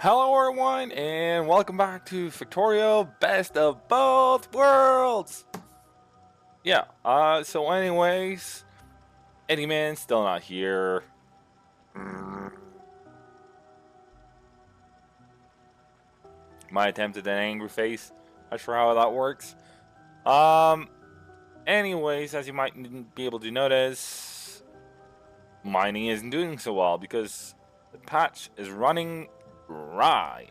Hello everyone and welcome back to Factorio Best of Both Worlds! Yeah, so anyways, Eddie Man still not here. My attempt at an angry face. Not sure how that works. Anyways, as you might be able to notice, mining isn't doing so well because the patch is running dry.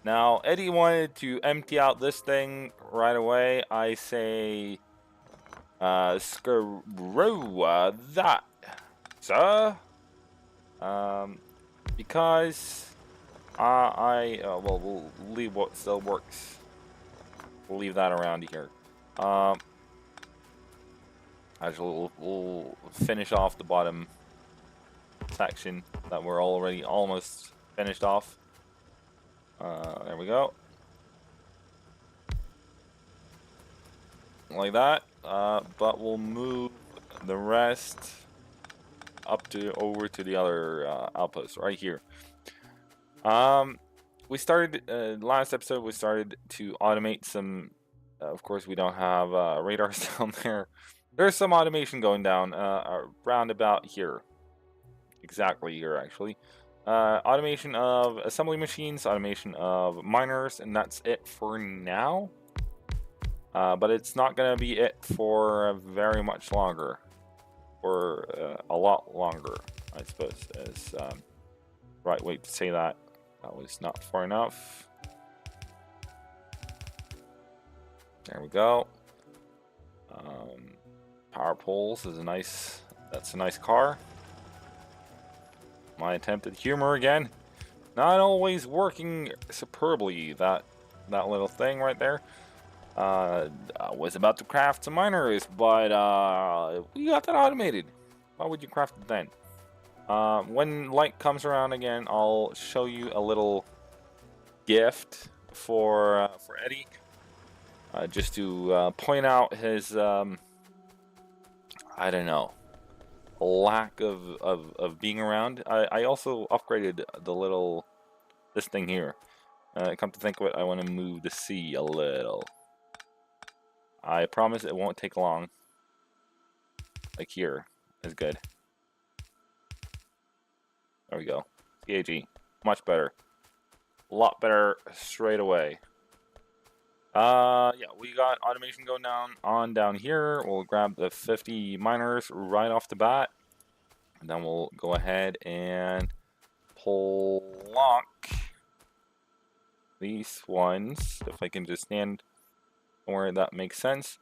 Now, Eddie wanted to empty out this thing right away. I say, screw that, sir. Because well, we'll leave what still works. We'll leave that around here. Actually, we'll finish off the bottom section that we're already almost finished off. There we go. Like that. But we'll move the rest up to over to the other outpost right here. We started last episode. We started to automate some. Of course, we don't have radars down there. There's some automation going down around about here. Exactly here, actually. Automation of assembly machines, automation of miners, and that's it for now. But it's not going to be it for very much longer. Or a lot longer, I suppose, is right way to say that. That was not far enough. There we go. Power poles is that's a nice car. My attempt at humor again. Not always working superbly, that little thing right there. I was about to craft some miners, but we got that automated. Why would you craft it then? When light comes around again, I'll show you a little gift for Eddie, just to point out his I don't know, lack of being around. I also upgraded this thing here. Come to think of it, I want to move the sea a little. I promise it won't take long. Like here is good. There we go. CAG. Much better. A lot better straight away. Yeah, we got automation going down here. We'll grab the 50 miners right off the bat. And then we'll go ahead and lock these ones. If I can just stand somewhere that makes sense.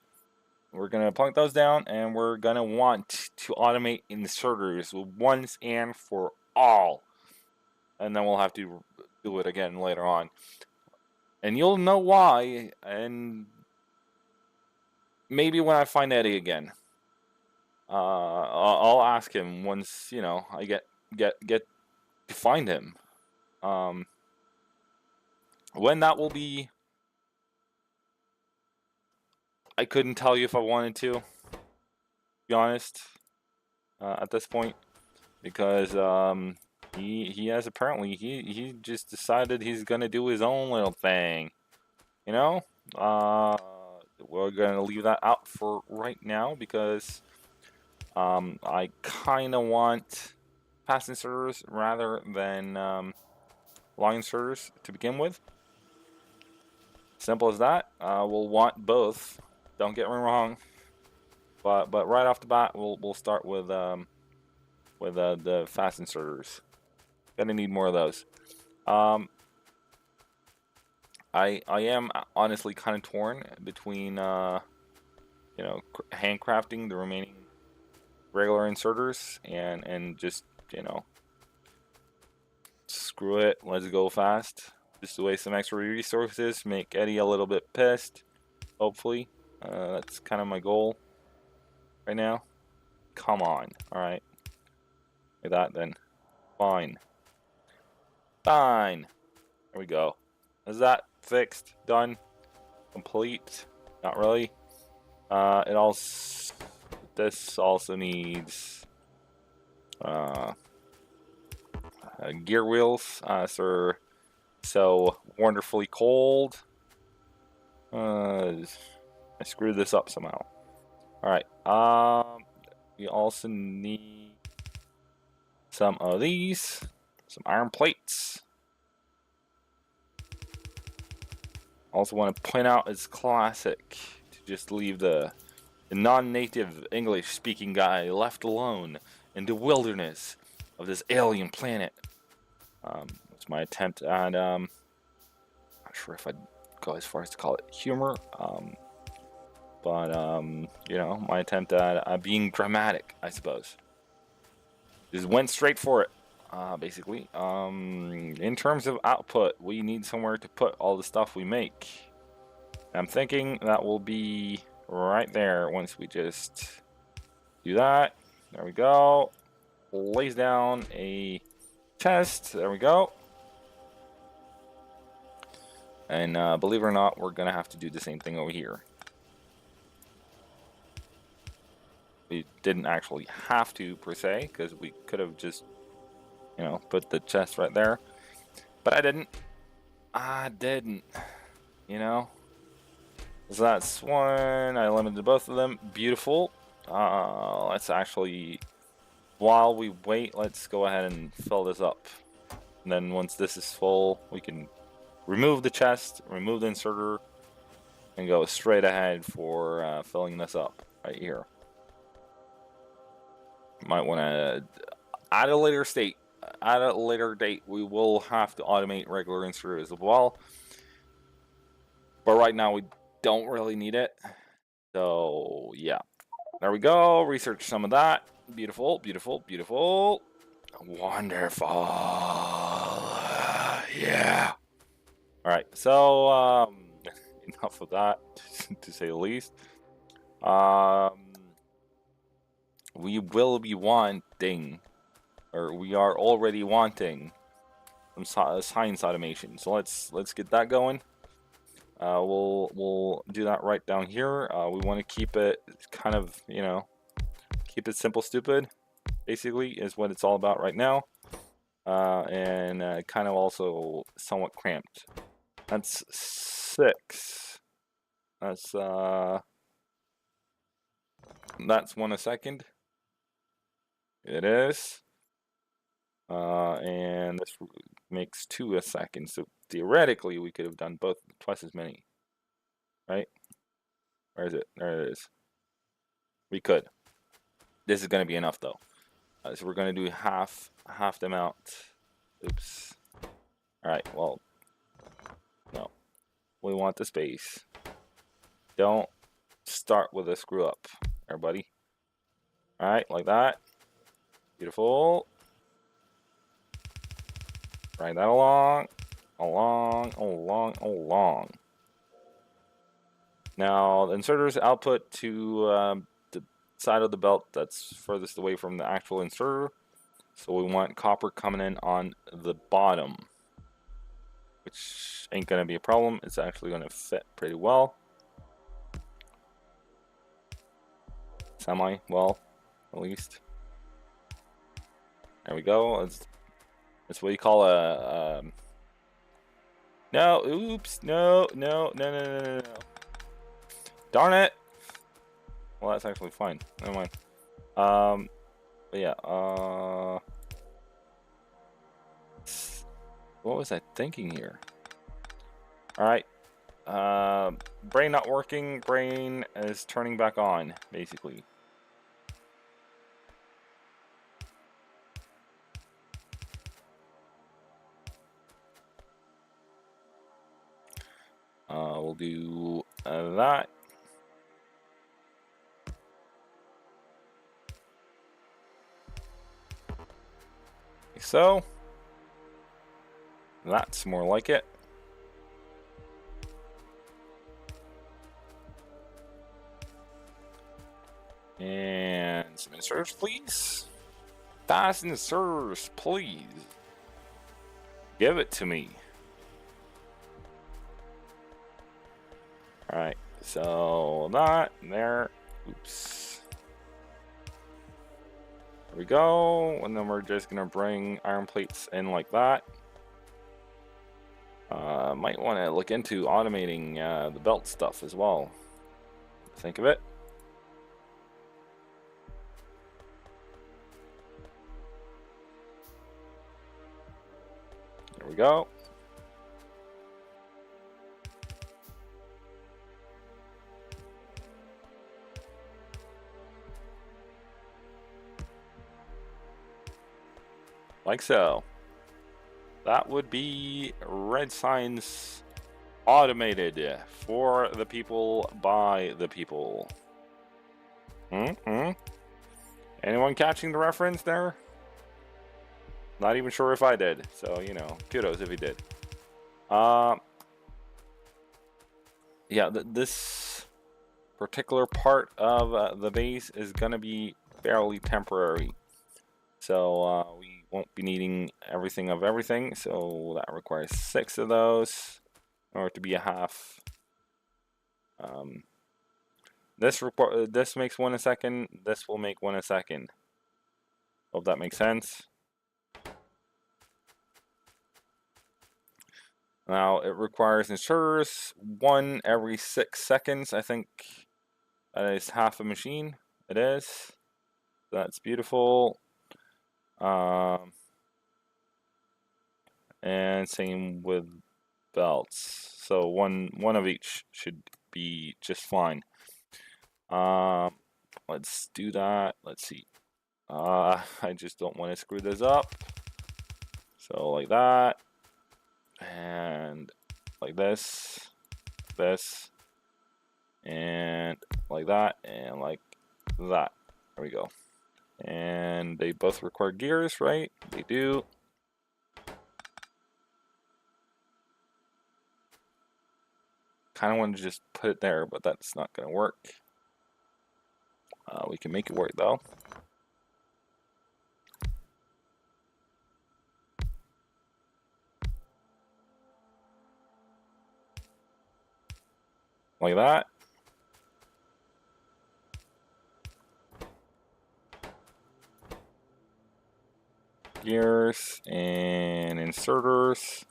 We're going to plunk those down, and we're going to want to automate inserters once and for all. And then we'll have to do it again later on. And you'll know why, and maybe when I find Eddie again. I'll ask him once, you know, I get to find him. When that will be, I couldn't tell you if I wanted to be honest, at this point, because he has apparently he just decided he's gonna do his own little thing, you know. We're gonna leave that out for right now because I kind of want fast inserters rather than long inserters to begin with. Simple as that. We'll want both. Don't get me wrong. But right off the bat, we'll start with the fast inserters. Gonna need more of those. I am honestly kind of torn between you know, handcrafting the remaining regular inserters and just, you know, screw it, let's go fast. Just to waste some extra resources, make Eddie a little bit pissed. Hopefully, that's kind of my goal right now. Come on, all right. Like that then. Fine. There we go. Is that fixed? Done? Complete? Not really. This also needs gear wheels. So so wonderfully cold. I screwed this up somehow. All right. We also need some of these, some iron plates. Also want to point out it's classic to just leave the non-native English-speaking guy left alone in the wilderness of this alien planet. That's my attempt at not sure if I'd go as far as to call it humor, but you know, my attempt at being dramatic, I suppose. Just went straight for it, basically. In terms of output, we need somewhere to put all the stuff we make. I'm thinking that will be right there once we just do that. There we go. Lays down a chest. There we go. And believe it or not, we're gonna have to do the same thing over here. We didn't actually have to per se, because we could have just, you know, put the chest right there. But I didn't. You know. So that's one. I limited both of them. Beautiful. Let's actually, while we wait, let's go ahead and fill this up. And then once this is full, we can remove the chest, remove the inserter, and go straight ahead for filling this up right here. Might want to, at a later date, we will have to automate regular inserters as well. But right now, we don't really need it. So, yeah. There we go. Research some of that. Beautiful, beautiful, beautiful. Wonderful. Yeah. All right. So, enough of that, to say the least. We will be wanting, or we are already wanting, some science automation. So let's get that going. We'll do that right down here. We want to keep it kind of, you know, keep it simple, stupid, basically, is what it's all about right now. And kind of also somewhat cramped. That's 6. That's one a second. It is. And this makes 2 a second. So theoretically, we could have done both twice as many. Right? Where is it? There it is. We could. This is going to be enough, though. So we're going to do half the amount. Oops. All right. Well, no. We want the space. Don't start with a screw up, everybody. All right, like that. Beautiful. Bring that along. Now, the inserters output to the side of the belt that's furthest away from the actual inserter. So we want copper coming in on the bottom, which ain't going to be a problem. It's actually going to fit pretty well. Semi-well, at least. There we go. That's what you call a... No, oops, no. Darn it! Well, that's actually fine. Never mind. But yeah, what was I thinking here? Alright. Brain not working. Brain is turning back on, basically. We'll do that. Like so. That's more like it. And some inserters, please. Fast inserters, please. Give it to me. Alright, so that, there, oops. There we go, and then we're just gonna bring iron plates in like that. Might want to look into automating the belt stuff as well. Think of it. There we go. Like so. That would be red signs automated for the people by the people. Anyone catching the reference there? Not even sure if I did. So, you know, kudos if you did. Yeah, this particular part of the base is going to be fairly temporary. So we won't be needing everything of everything. So that requires 6 of those in order to be a half. This makes 1 a second. This will make 1 a second. Hope that makes sense. Now it requires inserters 1 every 6 seconds. I think that is half a machine. It is. That's beautiful. And same with belts. So one of each should be just fine. Let's do that. Let's see. I just don't want to screw this up. So like that, and like this, and like that, and like that. There we go. And they both require gears, right? They do. Kind of want to just put it there, but that's not going to work. We can make it work though. Like that. Gears and inserters.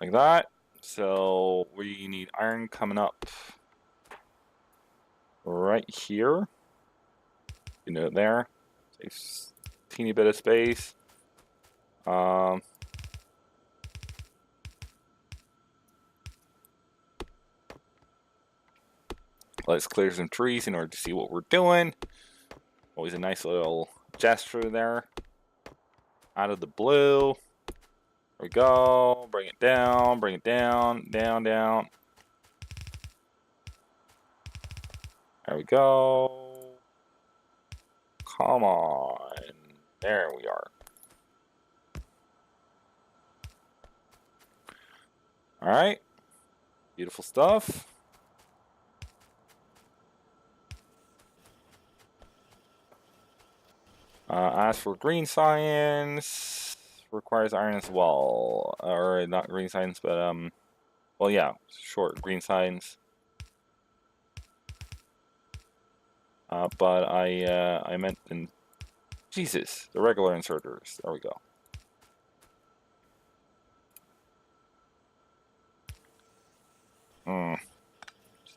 Like that. So we need iron coming up right here. You know, there. Saves a teeny bit of space. Let's clear some trees in order to see what we're doing. Always a nice little gesture there. Out of the blue. There we go. Bring it down, down, down. There we go. Come on. There we are. All right. Beautiful stuff. As for green science, requires iron as well. Or not green science, but well, yeah, short green science. But I meant in Jesus, the regular inserters. There we go.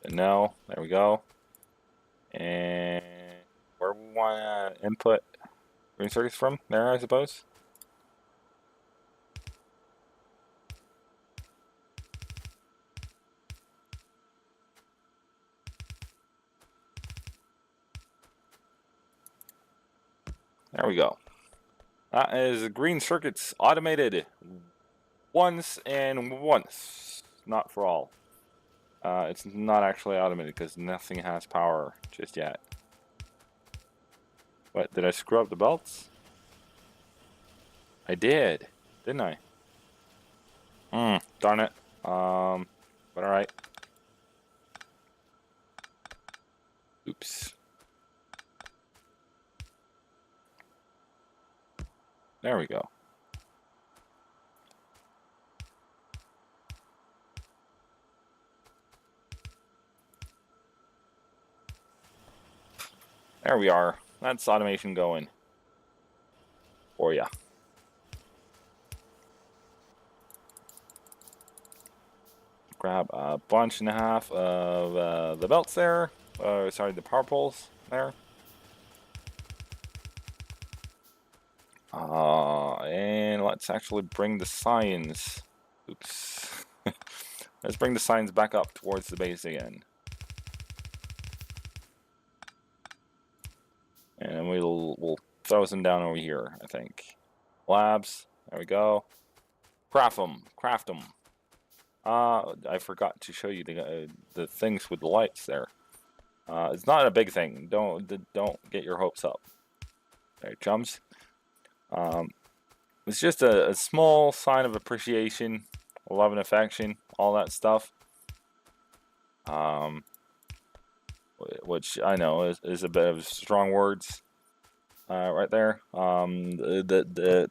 No, there we go. And where we want to input green circuits from? There, I suppose. There we go. That is green circuits automated once and once, not for all. It's not actually automated because nothing has power just yet. What, did I screw up the belts? I did, didn't I? Darn it. But alright. Oops. There we go. There we are. That's automation going for ya. grab a bunch and a half of the belts there. Sorry, the power poles there. And let's actually bring the signs. Oops. Let's bring the signs back up towards the base again. And we'll throw some down over here, I think. Labs. There we go. Craft them. Craft them. I forgot to show you the things with the lights there. It's not a big thing. Don't get your hopes up. There, chums. It's just a small sign of appreciation, love and affection, all that stuff. Which I know is a bit of strong words, right there. The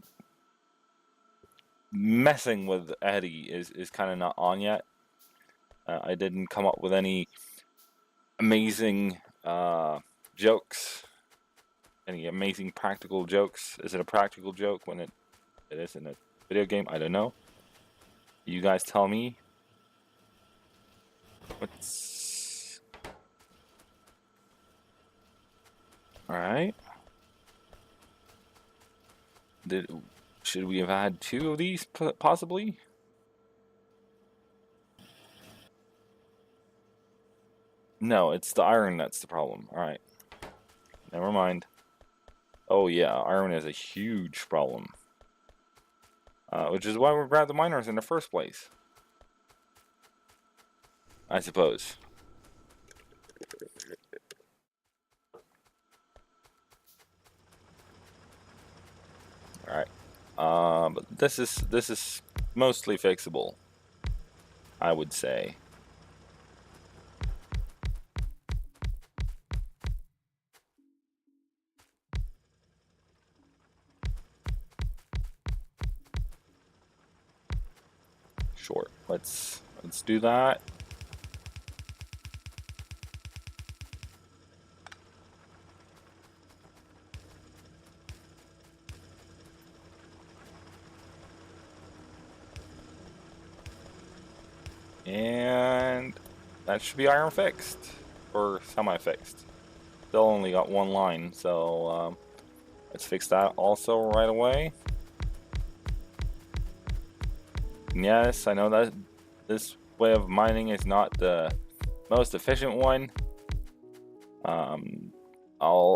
messing with Eddie is kind of not on yet. I didn't come up with any amazing jokes, any amazing practical jokes. Is it a practical joke when it is in a video game? I don't know. You guys tell me. What's all right? Should we have had 2 of these possibly? No, it's the iron that's the problem. All right, never mind. Oh yeah, iron is a huge problem. Which is why we grabbed the miners in the first place, I suppose. All right. But this is mostly fixable, I would say. Sure. Let's do that. And that should be iron fixed, or semi-fixed. Still only got 1 line, so let's fix that also right away. And yes, I know that this way of mining is not the most efficient one.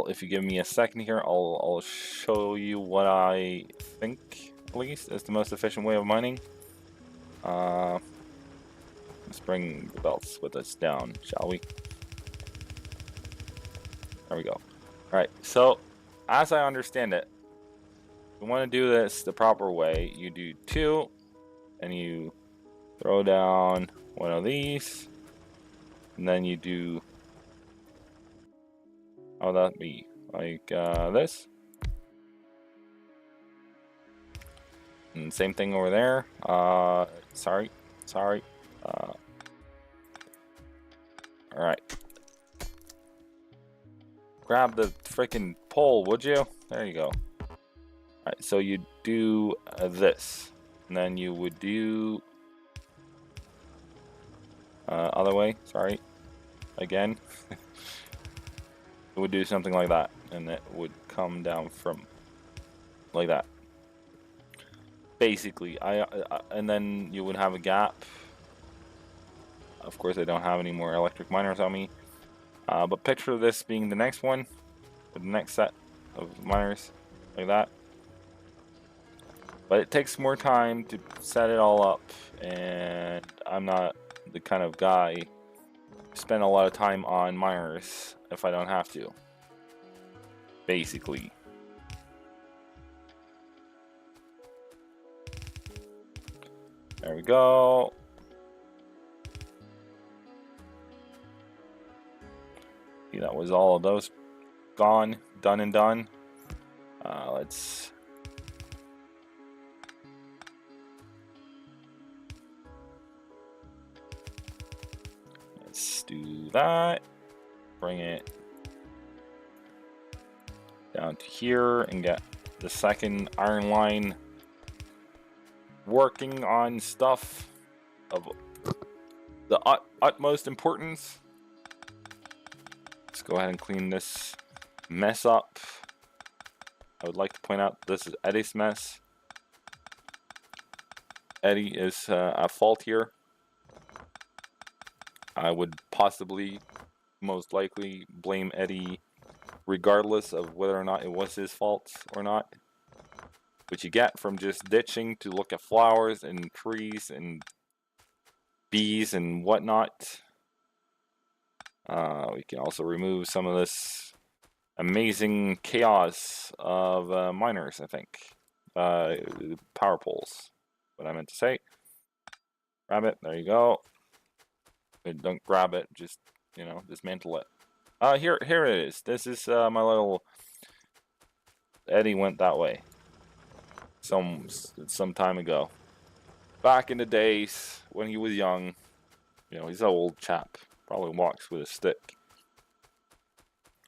If you give me a second here, I'll show you what I think, at least, is the most efficient way of mining. Let's bring the belts with us down, shall we? There we go. Alright, so as I understand it, if you want to do this the proper way, you do 2, and you throw down 1 of these, and then you do, how would that be? Like this. And same thing over there. Sorry. Alright. Grab the freaking pole, would you? There you go. Alright, so you do this. And then you would do... other way, sorry. Again. It would do something like that. And it would come down from... like that. Basically, and then you would have a gap. Of course, I don't have any more electric miners on me. But picture this being the next one, with the next set of miners, like that. But it takes more time to set it all up, and I'm not the kind of guy to spend a lot of time on miners if I don't have to. Basically. There we go. See, that was all of those gone, done and done. Let's do that. Bring it down to here and get the second iron line working on stuff of the utmost importance. Let's go ahead and clean this mess up. I would like to point out this is Eddie's mess. Eddie is at fault here. I would possibly, most likely, blame Eddie regardless of whether or not it was his fault or not. Which you get from just ditching to look at flowers and trees and bees and whatnot. We can also remove some of this amazing chaos of miners, I think. Power poles, what I meant to say. Grab it, there you go. Don't grab it, just, you know, dismantle it. Here it is. This is my little... Eddie went that way. Some time ago. Back in the days when he was young. You know, he's an old chap. Probably walks with a stick.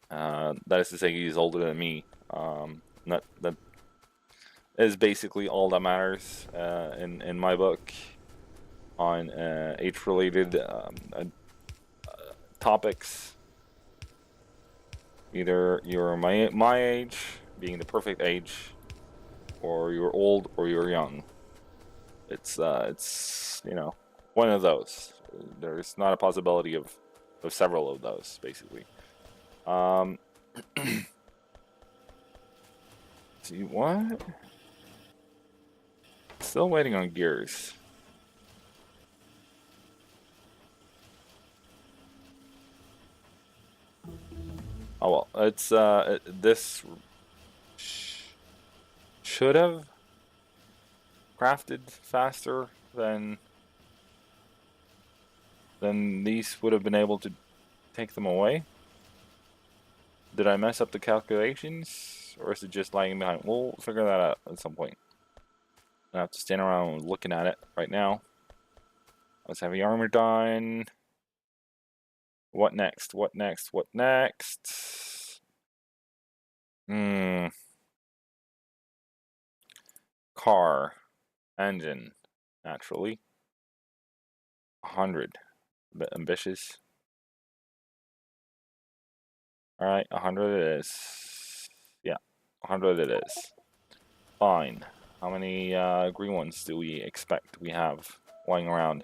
That is to say, he's older than me. That is basically all that matters in my book on age-related topics. Either you're my age, being the perfect age, or you're old or you're young. It's you know, one of those. There's not a possibility of several of those, basically. See what? Still waiting on gears. Oh well, it's this should have crafted faster than these would have been able to take them away. Did I mess up the calculations, or is it just lagging behind? We'll figure that out at some point. I have to stand around looking at it right now. Let's have the armor done. What next? What next? What next? Car. Engine. Naturally. 100. A bit ambitious. Alright, 100 it is. Yeah, 100 it is. Fine. How many green ones do we expect we have lying around?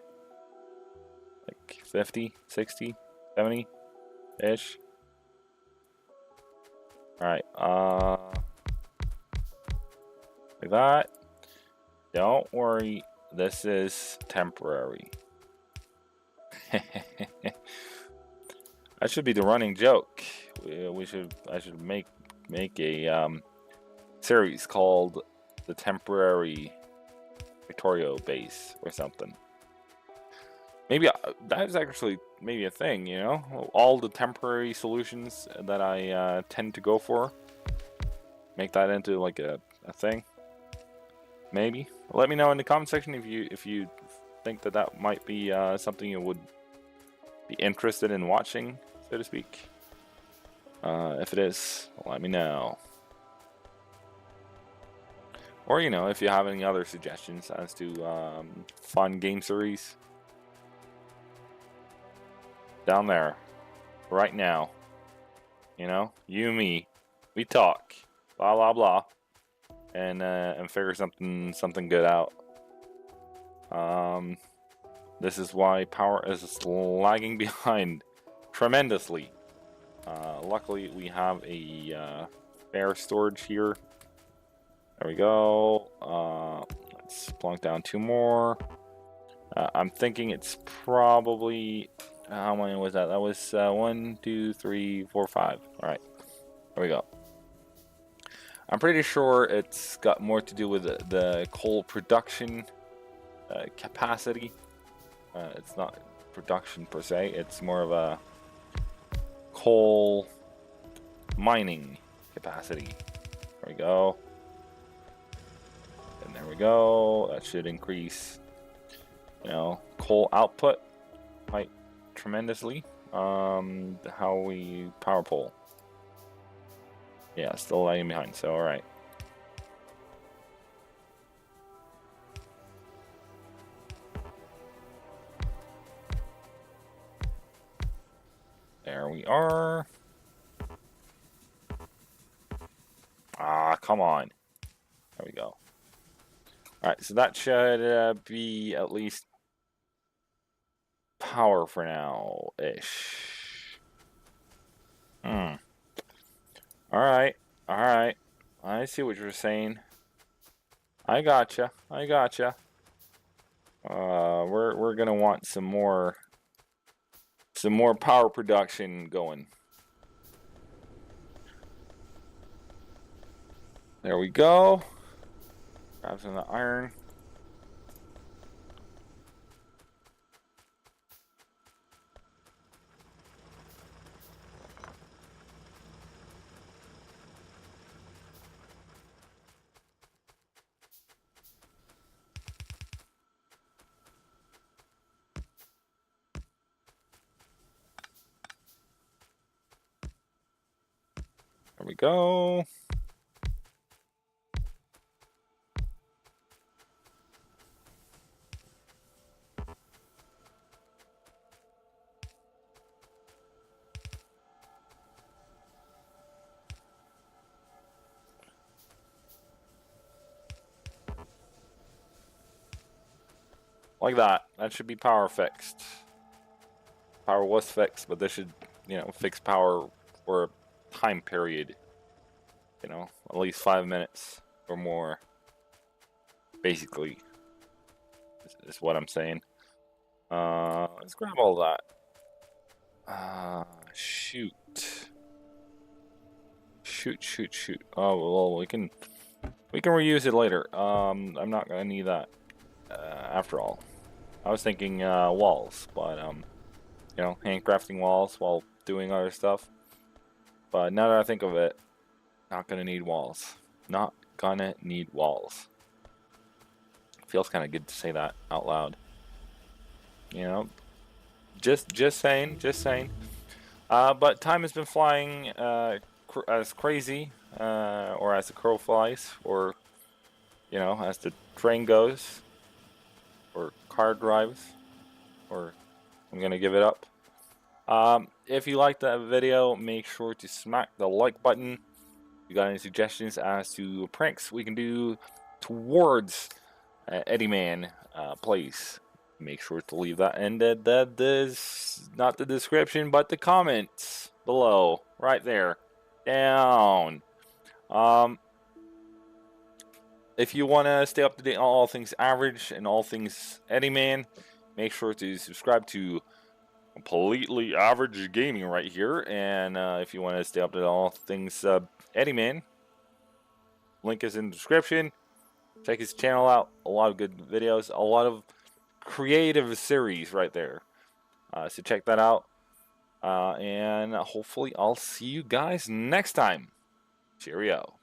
Like 50, 60, 70-ish? Alright, like that. Don't worry, this is temporary. That should be the running joke. I should make a series called the Temporary Factorio Base or something. Maybe that is actually maybe a thing, you know? All the temporary solutions that I tend to go for. Make that into like a thing. Maybe. Let me know in the comment section if you think that might be something you would be interested in watching, so to speak. If it is, let me know. Or, you know, if you have any other suggestions as to fun game series. Down there. Right now. You know? You and me. We talk. Blah, blah, blah. And figure something good out. This is why power is lagging behind tremendously. Luckily, we have a spare storage here. There we go. Let's plunk down 2 more. I'm thinking it's probably... how many was that? That was 1, 2, 3, 4, 5. Alright. There we go. I'm pretty sure it's got more to do with the coal production capacity. It's not production per se. It's more of a coal mining capacity. There we go. And there we go. That should increase, you know, coal output quite tremendously. How we power pole. Yeah, still lagging behind, so alright. are. Ah, come on. There we go. Alright, so that should be at least power for now-ish. Alright. Alright. I see what you're saying. I gotcha. I gotcha. We're gonna want some more power production going. There we go. Grab some of the iron. There we go. Like that. That should be power fixed. Power was fixed, but this should, fix power for a time period. At least 5 minutes or more. Basically, is what I'm saying. Let's grab all that. Shoot. Shoot. Oh, well, we can reuse it later. I'm not gonna need that. After all, I was thinking walls, but handcrafting walls while doing other stuff. But now that I think of it, not gonna need walls. Not gonna need walls. Feels kind of good to say that out loud. Just saying. But time has been flying as crazy, or as the crow flies, or as the train goes, or car drives, or I'm gonna give it up. If you liked that video, make sure to smack the like button. If you got any suggestions as to pranks we can do towards EddiemanPlays, make sure to leave that in that is not the description, but the comments below, right there, down. If you want to stay up to date on all things average and all things Eddieman, make sure to subscribe to Completely Average Gaming right here. And if you want to stay up to date on all things Eddieman, link is in the description. Check his channel out. A lot of good videos, a lot of creative series right there. So check that out. And hopefully I'll see you guys next time. Cheerio.